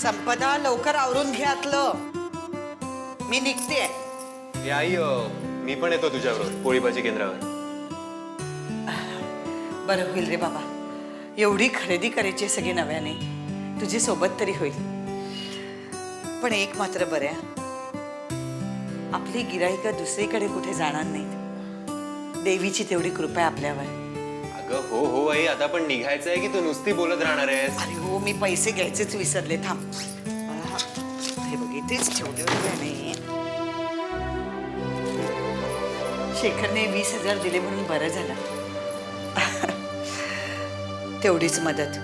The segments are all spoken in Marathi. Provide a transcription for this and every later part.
संपदा लवकर आवरून घ्यातलं, मी निघते. आई मी पण येतो तुझ्याबरोबर पोळी भाजी केंद्रावर. बरं होईल रे बाबा, एवढी खरेदी करायची सगळी नव्याने, तुझी सोबत तरी होईल. पण एक मात्र बरं आहे, आपली गिराईका दुसरीकडे कुठे जाणार नाहीत. देवीची तेवढी कृपा आहे आपल्यावर. अगं हो हो आई, आता पण निघायचं आहे की तू नुसती बोलत राहणार आहेस? अरे हो, मी पैसे घ्यायचेच विसरले, थांब. हे बघ इथेच ठेवले होते नाही. शेखरने 20,000 दिले म्हणून बरं झालं. तेवढीच मदत.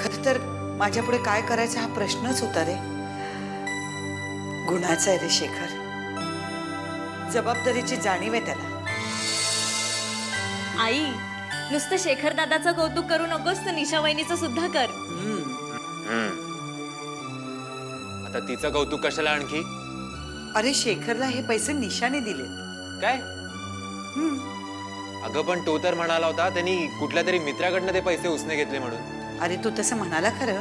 खरं तर माझ्या पुढे काय करायचा हा प्रश्नच होता रे. गुन्हाचा आहे रे शेखर, जबाबदारीची जाणीव आहे त्याला. आई, नुसतं शेखर दादाचं कौतुक करू नकोस, तर निशा वहिनीचं सुद्धा कर. आता तिचं कौतुक कशाला आणखी? अरे शेखरला हे पैसे निशाने दिले. काय? अगं पण तो तर म्हणाला होता त्यांनी कुठल्या तरी मित्राकडनं ते पैसे उसने घेतले म्हणून. अरे तू तसं म्हणाला खरं,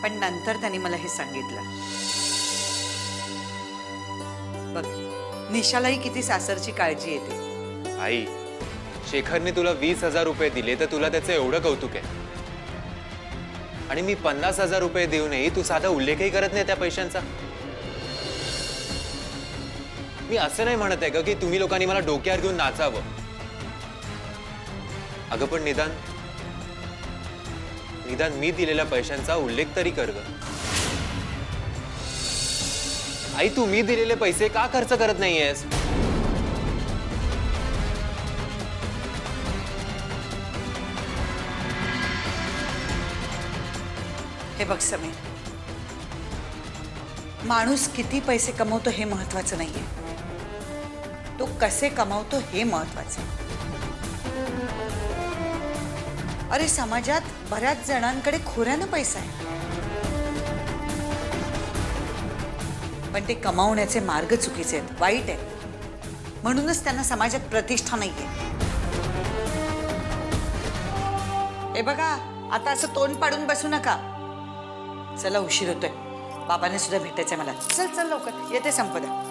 पण नंतर त्यांनी मला हे सांगितलं. बघ निशालाही किती सासरची काळजी येते. आई, शेखरने तुला 20,000 रुपये दिले तर तुला त्याचं एवढं कौतुक आहे, आणि मी 50,000 रुपये देऊनही तू साधा उल्लेखही करत नाही त्या पैशांचा. मी असं नाही म्हणत आहे का की तुम्ही लोकांनी मला डोक्यावर घेऊन नाचावं. अगं पण निदान मी दिलेल्या पैशांचा उल्लेख तरी कर ग. आई, तू मी दिलेले पैसे का खर्च करत नाहीयेस? हे बघ समीर, माणूस किती पैसे कमवतो हे महत्वाचं नाहीये, तो कसे कमावतो हे महत्वाचं आहे. अरे समाजात बऱ्याच जणांकडे खोऱ्यानं पैसा आहे, पण ते कमावण्याचे मार्ग चुकीचे आहेत, वाईट आहेत, म्हणूनच त्यांना समाजात प्रतिष्ठा नाहीये. हे बघा, आता असं तोंड पाडून बसू नका. चला उशीर होतोय, बाबाने सुद्धा भेटायचंय मला. चल चल लवकर, येते संपदा.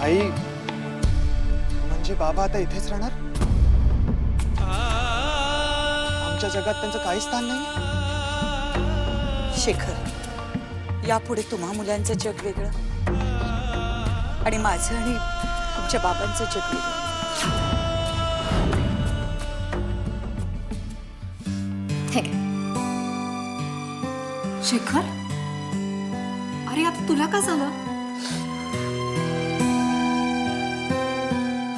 आई, म्हणजे बाबा आता इथेच राहणार? आमच्या जगात त्यांचं काही स्थान नाही? शेखर, यापुढे तुम्हा मुलांचं जग वेगळं आणि माझं आणि तुमच्या बाबांचं जग वेगळं. शेखर, अरे आता तुला का झालं?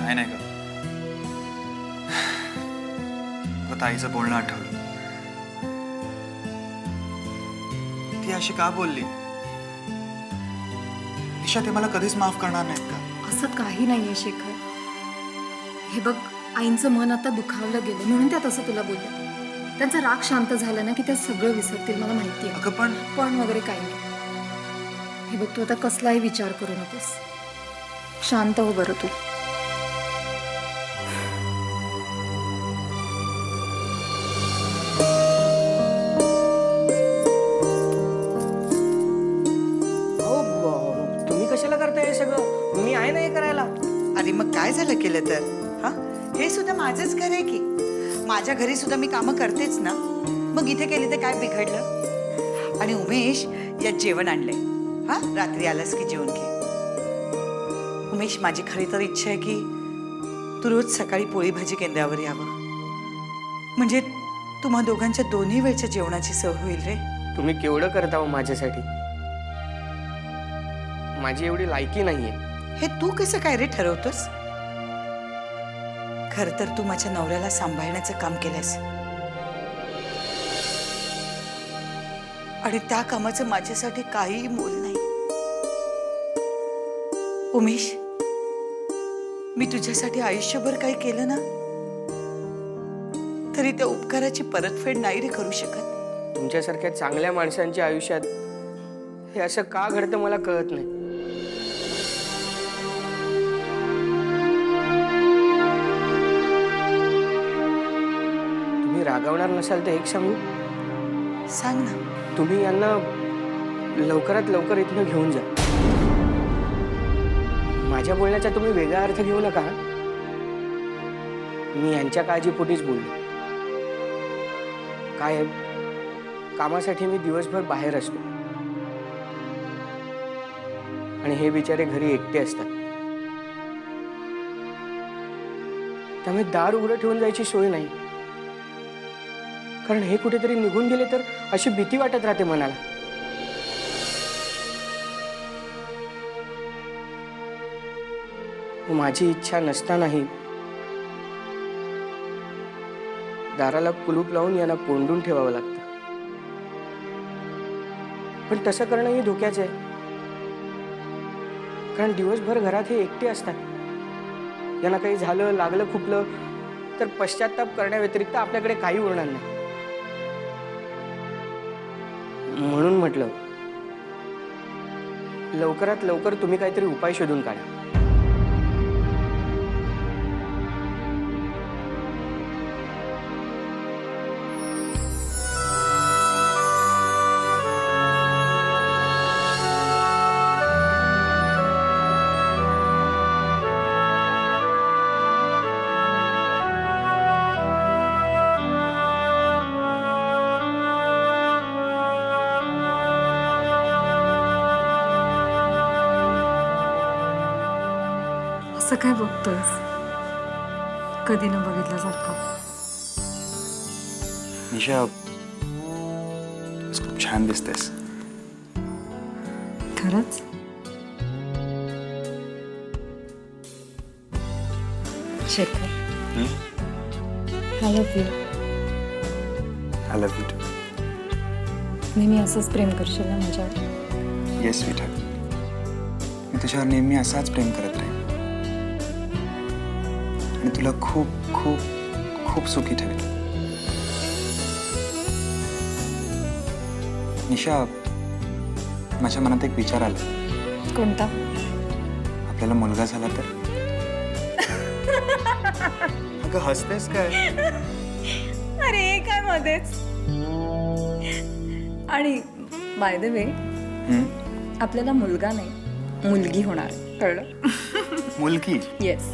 नाही का, ताईचं बोलणं आठवलं. ती अशी का बोलली? निशा ते मला कधीच माफ करणार नाहीत का? असं काही नाहीये शेखर. हे बघ, आईंचं मन आता दुखावलं गेलं म्हणून त्या तसं तुला बोलल्या. त्यांचा राग शांत झाला ना की त्या सगळं विसरतील, मला माहिती आहे. अगं पण वगैरे काही नाही. हे बघ, तू आता कसलाही विचार करू नकोस, शांत हो बरं तू. तुम्ही कशाला करताय हे सगळं? मी आहे ना हे करायला. अरे मग काय झालं केलं तर? हा, हे सुद्धा माझंच घर आहे की. माझ्या घरी सुद्धा मी कामं करतेच ना, मग इथे केली तर काय बिघडलं? आणि उमेश, यात जेवण आणलंय. हा, रात्री आलास की जेवण घे. उमेश, माझी खरी तर इच्छा आहे की तू रोज सकाळी पोळी भाजी केंद्रावर यावं, म्हणजे तुम्हा दोघांच्या दोन्ही वेळच्या जेवणाची सवय होईल रे. तुम्ही केवढं करता हो माझ्यासाठी? माझी एवढी लायकी नाहीये. हे तू कसं काय रे ठरवतोस? खर तर तू माझ्या नवऱ्याला सांभाळण्याचं काम केलंस आणि त्या कामाचं माझ्यासाठी काहीही मोल नाही. उमेश, मी तुझ्यासाठी आयुष्यभर काही केलं ना तरी त्या उपकाराची परतफेड नाही रे करू शकत. तुमच्यासारख्या चांगल्या माणसांच्या आयुष्यात हे असं का घडतं मला कळत नाही. तुम्ही रागावणार नसाल तर एक सांगू, सांग ना. तुम्ही यांना लवकरात लवकर इथनं घेऊन जा. माझ्या बोलण्याचा तुम्ही वेगळा अर्थ घेऊ नका. मी यांच्या काळजीपोटीच बोललो. काय आहे, कामासाठी मी दिवसभर बाहेर असतो आणि हे बिचारे घरी एकटे असतात. त्यामुळे दार उघडं ठेवून जायची सोय नाही, कारण हे कुठेतरी निघून गेले तर अशी भीती वाटत राहते मनाला. माझी इच्छा नसतानाही दाराला कुलूप लावून यांना कोंडून ठेवावं लागतं. पण तसं करणंही धोक्याचं आहे, कारण दिवसभर घरात हे एकटे असतात. यांना काही झालं, लागलं, खुपलं तर पश्चाताप करण्याव्यतिरिक्त आपल्याकडे काही उरणार नाही. म्हणून म्हटलं लवकरात लवकर तुम्ही काहीतरी उपाय शोधून काढा. असं काय बघतोयस? कधी न बघितल्यासारखं. निशा, खूप छान दिसतेस. खरंच? Shekhar, I love you. I love you too. नेहमी असंच प्रेम करशील ना माझ्यावर? येस स्वीटर, मी तुझ्यावर नेहमी असाच प्रेम करत राहील आणि तुला खूप खूप खूप सुखी ठेवेल. निशा, माझ्या मनात एक विचार आला. कोणता? आपल्याला मुलगा झाला तर? अगं हसतेस काय? अरे काय मध्येच. आणि बाय द वे, आपल्याला मुलगा नाही मुलगी होणार, कळलं? मुलगी? येस.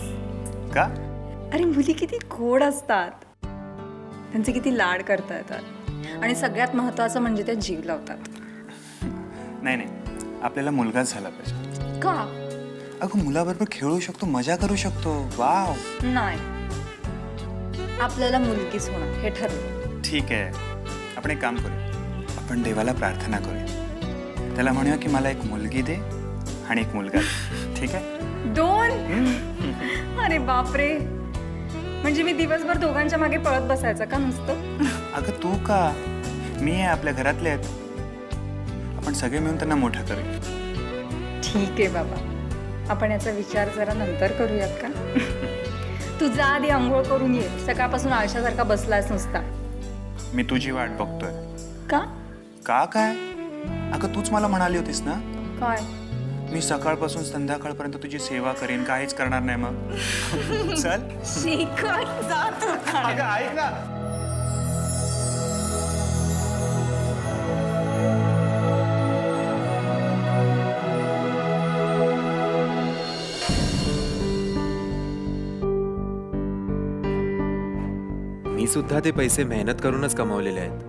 का? अरे मुली किती गोड असतात, त्यांचे किती लाड करता येतात आणि सगळ्यात महत्वाचं म्हणजे त्या जीव लावतात. नाही नाही, आपल्याला मुलगाच झाला पाहिजे. का? अगं मुलाबरोबर खेळू शकतो, मजा करू शकतो. वाव. नाही, आपल्याला मुलगीच होणार हे ठरलं. ठीक आहे, आपण एक काम करू, आपण देवाला प्रार्थना करूया. त्याला म्हणूया की मला एक मुलगी दे आणि एक मुलगा दे. ठीक आहे? 2? अरे बापरे, म्हणजे मी दिवसभर दोघांच्या मागे पळत बसायचं का नुसतं? अगं तू का, मी आहे, आपल्या घरातले आहेत, आपण सगळे मिळून त्यांना मोठं करूया. ठीक आहे बाबा, आपण याचा विचार जरा नंतर करूयात का? तू जा आधी आंघोळ करून ये, सकाळपासून आळशासारखा बसलास नुसता. मी तुझी वाट बघतोय. का? का काय? अगं तूच मला म्हणाली होतीस ना, काय? मी सकाळपासून संध्याकाळपर्यंत तुझी सेवा करेन, काहीच करणार नाही. मग चल. शेखर, जा तू. अगं ऐक ना. मी सुद्धा ते पैसे मेहनत करूनच कमावलेले आहेत.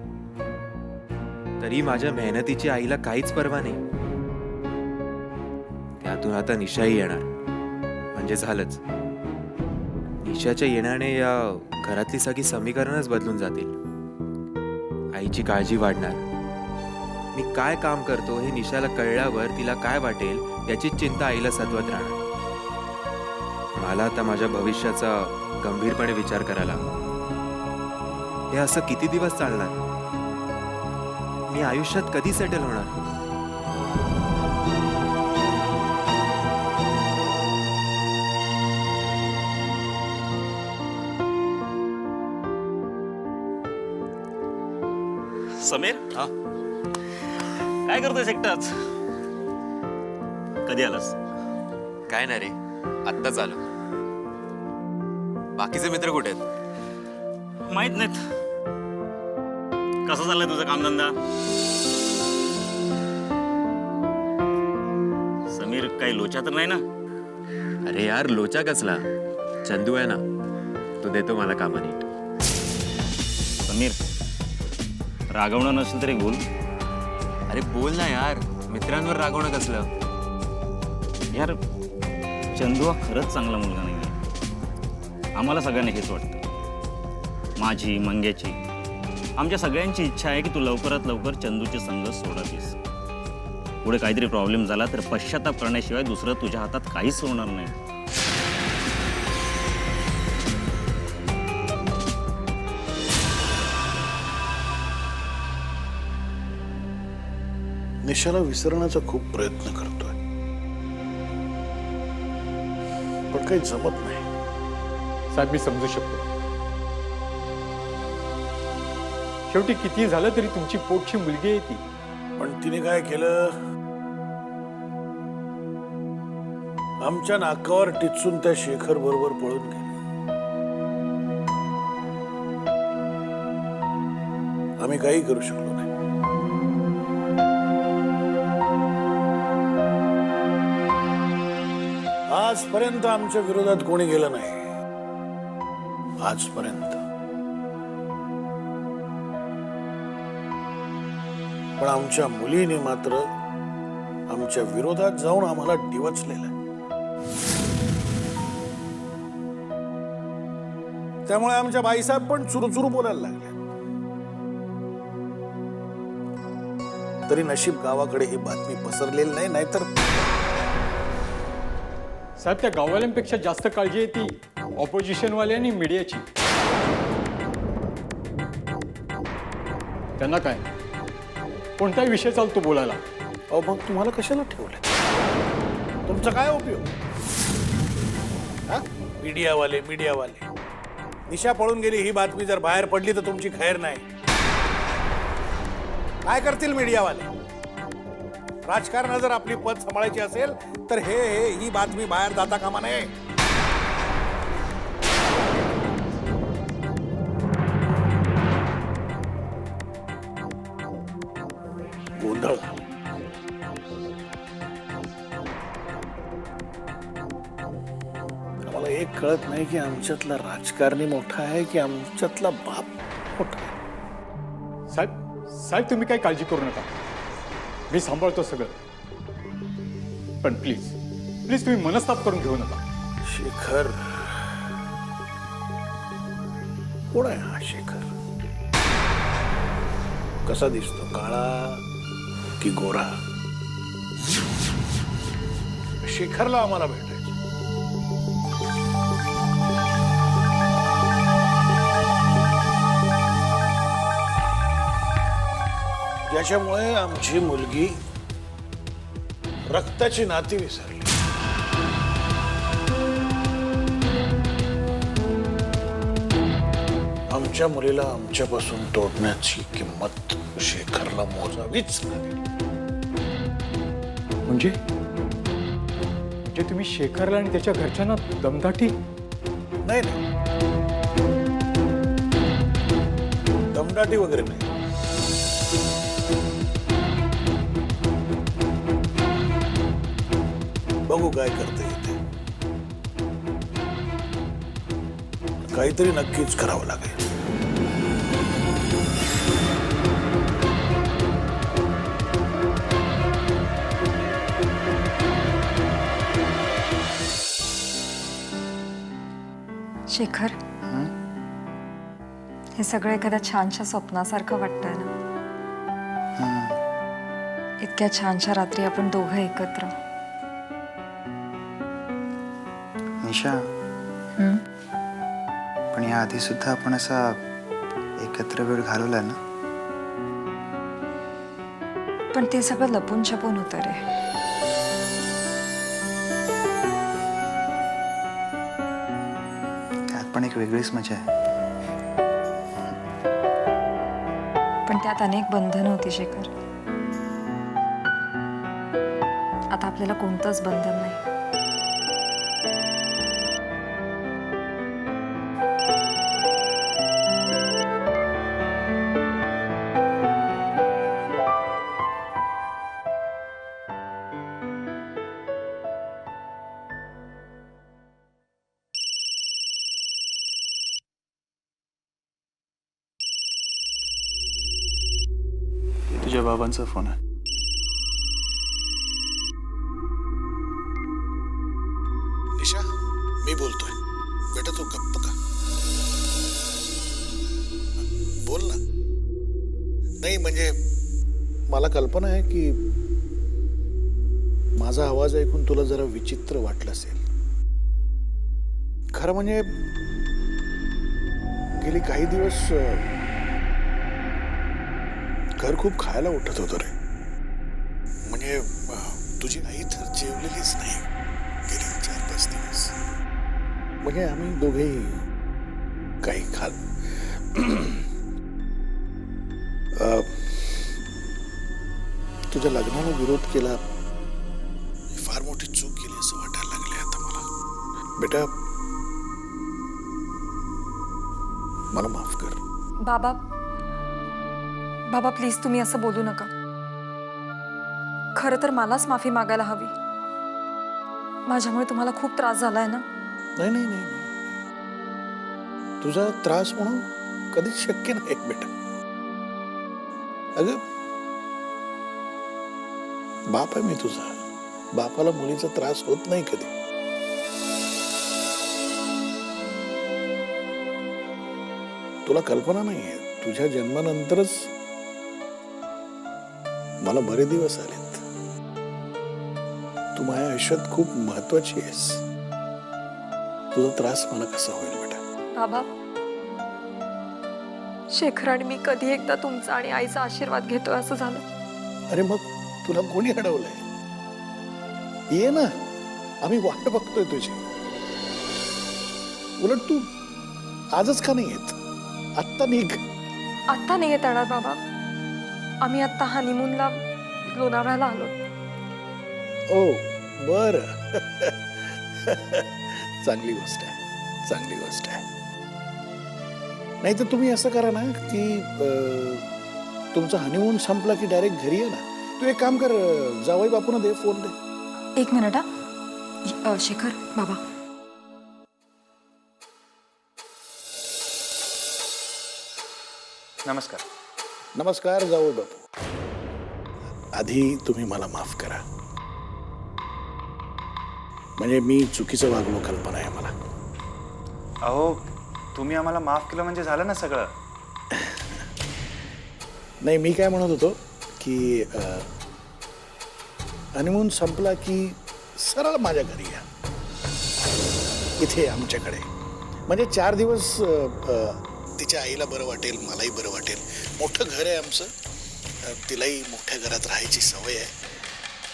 तरी माझ्या मेहनतीची आईला काहीच पर्वा नाही. त्यातून आता निशाही येणार म्हणजे झालंच. निशाच्या येण्याने या घरातली सगळी समीकरणच बदलून जातील. आईची काळजी वाढणार, मी काय काम करतो हे निशाला कळल्यावर तिला काय वाटेल याचीच चिंता आईला सतवत राहणार. मला आता माझ्या भविष्याचा गंभीरपणे विचार करायला हवा. हे असं किती दिवस चालणार? मी आयुष्यात कधी सेटल होणार? समीर काय करतोय एकटाच? कधी आलास? काय नाही रे, आत्ताच आलो. बाकीचे मित्र कुठे आहेत? माहित नाहीत. कसं चाललंय तुझं कामधंदा? समीर काही लोचा तर नाही ना? अरे यार, लोचा कसला? चंदू आहे ना, तो देतो मला कामं नीट. समीर, रागवणं नसेल तरी बोल. अरे बोल ना यार, मित्रांवर रागवणं कसलं? यार, चंदू हा खरंच चांगला मुलगा नाही. आम्हाला सगळ्यांना हेच वाटतं. माझी, मंग्याची, आमच्या सगळ्यांची इच्छा आहे की तू लवकरात लवकर चंदूचे संग सोडावीस. पुढे काहीतरी प्रॉब्लेम झाला तर पश्चाताप करण्याशिवाय दुसरं तुझ्या हातात काहीच होणार नाही. निशाला विसरण्याचा खूप प्रयत्न करतोय, पण काही जमत नाही. साहेब, मी समजू शकतो. शेवटी किती झालं तरी तुमची पोटची मुलगी आहे ती. पण तिने काय केलं? आमच्या नाकावर टिचून त्या शेखर बरोबर पळून गेली. आम्ही काही करू शकलो नाही. आजपर्यंत आमच्या विरोधात कोणी गेलं नाही. आजपर्यंत. पण आमच्या मुलीने मात्र आमच्या विरोधात जाऊन आम्हाला डिवचलेलं आहे. त्यामुळे आमच्या बाईसाहेब पण चुरूचुरू बोलायला लागले. तरी नशीब गावाकडे ही बातमी पसरलेली नाही, नाहीतर साहेब, त्या गाववाल्यांपेक्षा जास्त काळजी आहे ती ऑपोजिशनवाले आणि मीडियाची. त्यांना काय, कोणताही विषय चालतो बोलायला. अहो, मग तुम्हाला कशाला ठेवलं? तुमचा काय उपयोग? मीडियावाले. निशा पळून गेली ही बातमी जर बाहेर पडली तर तुमची खैर नाही. काय करतील मीडियावाले? राजकारणात जर आपली पद सांभाळायची असेल तर ही बातमी बाहेर जाता कामा नये. गोंधळ. मला एक कळत नाही की आमच्यातला राजकारणी मोठा आहे की आमच्यातला बाप मोठा आहे. साहेब, तुम्ही काही काळजी करू नका. मी सांभाळतो सगळं. पण प्लीज तुम्ही मनस्ताप करून घेऊ नका. शेखर कोण आहे हा शेखर? कसा दिसतो? काळा की गोरा? शेखरला आम्हाला भेटायचं. ज्याच्यामुळे आमची मुलगी रक्ताची नाती विसरली. आमच्या मुलीला आमच्यापासून तोडण्याची किंमत शेखरला मोजावीच लागेल. म्हणजे तुम्ही शेखरला आणि त्याच्या घरच्यांना दमदाटी? नाही, दमदाटी वगैरे नाही. बघू काय करता येते. काहीतरी नक्कीच करावं लागेल. शेखर, हे सगळं एखाद्या छानशा स्वप्नासारखं वाटतंय ना? इतक्या छानशा रात्री आपण दोघं एकत्र. निशा, पण या आधी सुद्धा आपण असा एकत्र वेळ घालवला ना. पण ते सगळं लपून छपून होतं रे. त्यात पण एक वेगळीच मजा आहे. पण त्यात अनेक बंधनं होती शेखर. आता आपल्याला कोणतंच बंधन नाही. तुझ्या बाबांचा फोन आहे. निशा, मी बोलतोय. बेटा तू गप्प का? बोल ना. नाही म्हणजे मला कल्पना आहे की माझा आवाज ऐकून तुला जरा विचित्र वाटलं असेल. खरं म्हणजे गेली काही दिवस घर खूप खायला उठत होतं रे. म्हणजे तुझी आई तर जेवलेलीच नाही गेली 4-5 दिवस. म्हणजे आम्ही दोघेही काही तुझ्या लग्नाला विरोध केला, फार मोठी चूक केली असं वाटायला लागले आता मला. बेटा मला माफ कर. बाबा बाबा प्लीज तुम्ही असं बोलू नका. खरं तर मलाच माफी मागायला हवी. माझ्यामुळे तुम्हाला खूप त्रास झालाय ना. नाही नाही नाही नाही. तुझा त्रास म्हणून कधीच शक्य नाही बेटा. अगं बाप आहे मी तुझा. बापाला मुलीचा त्रास होत नाही कधी. तुला कल्पना नाहीये, तुझ्या जन्मानंतरच मला बरे दिवस आलेत. तू माझ्या आयुष्यात खूप महत्वाची आहेस. तुझा त्रास मला कसा होईल बेटा? बाबा शेखर आणि मी कधी एकदा तुमचा आणि आईचा आशीर्वाद घेतोय असं झालं. अरे मग तुला कोणी अडवलंय? ये ना, आम्ही वाट बघतोय तुझी. उलट तू आजच का नाही येत? आत्ता निघ. आत्ता नाही येत येणार बाबा. आम्ही आत्ता हनीमूनला लोणावळ्याला आलो. ओ बर. चांगली गोष्ट आहे, चांगली गोष्ट आहे. नाही तर तुम्ही असं करा ना की तुमचा हनीमून संपला की डायरेक्ट घरी ये ना. तू एक काम कर, जावई बापूंना दे फोन दे. 1 मिनिट हा. शेखर बाबा नमस्कार. नमस्कार जावई बापू. आधी तुम्ही मला माफ करा. म्हणजे मी चुकीचं वागलो, कल्पना आहे मला. अहो, तुम्ही आम्हाला माफ केलं म्हणजे झालं ना सगळं. नाही, मी काय म्हणत होतो की हनीमून संपला की सरळ माझ्या घरी या, इथे आमच्याकडे. म्हणजे 4 दिवस तिच्या आईला बरं वाटेल, मलाही बरं वाटेल. मोठं घर आहे आमचं, तिलाही मोठ्या घरात राहायची सवय आहे.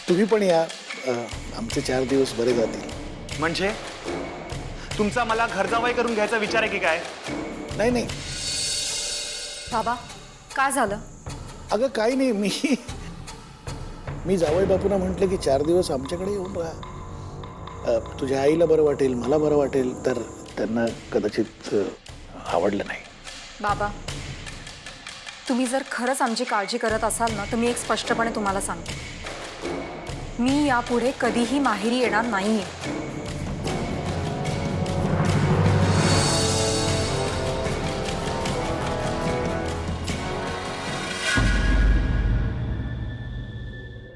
तुम्ही पण या, आमचे 4 दिवस बरे जातील. म्हणजे तुमचा मला घरजावाई करून घ्यायचा विचार आहे की काय? नाही नाही बाबा काय झालं? अगं काही नाही. मी जावई बापूंना म्हटलं की 4 दिवस आमच्याकडे येऊन राहा. तुझ्या आईला बरं वाटेल, मला बरं वाटेल. तर त्यांना कदाचित आवडलं नाही. बाबा तुम्ही जर खरंच आमची काळजी करत असाल ना तर मी एक स्पष्टपणे तुम्हाला सांगते, मी यापुढे कधीही माहेरी येणार नाहीये.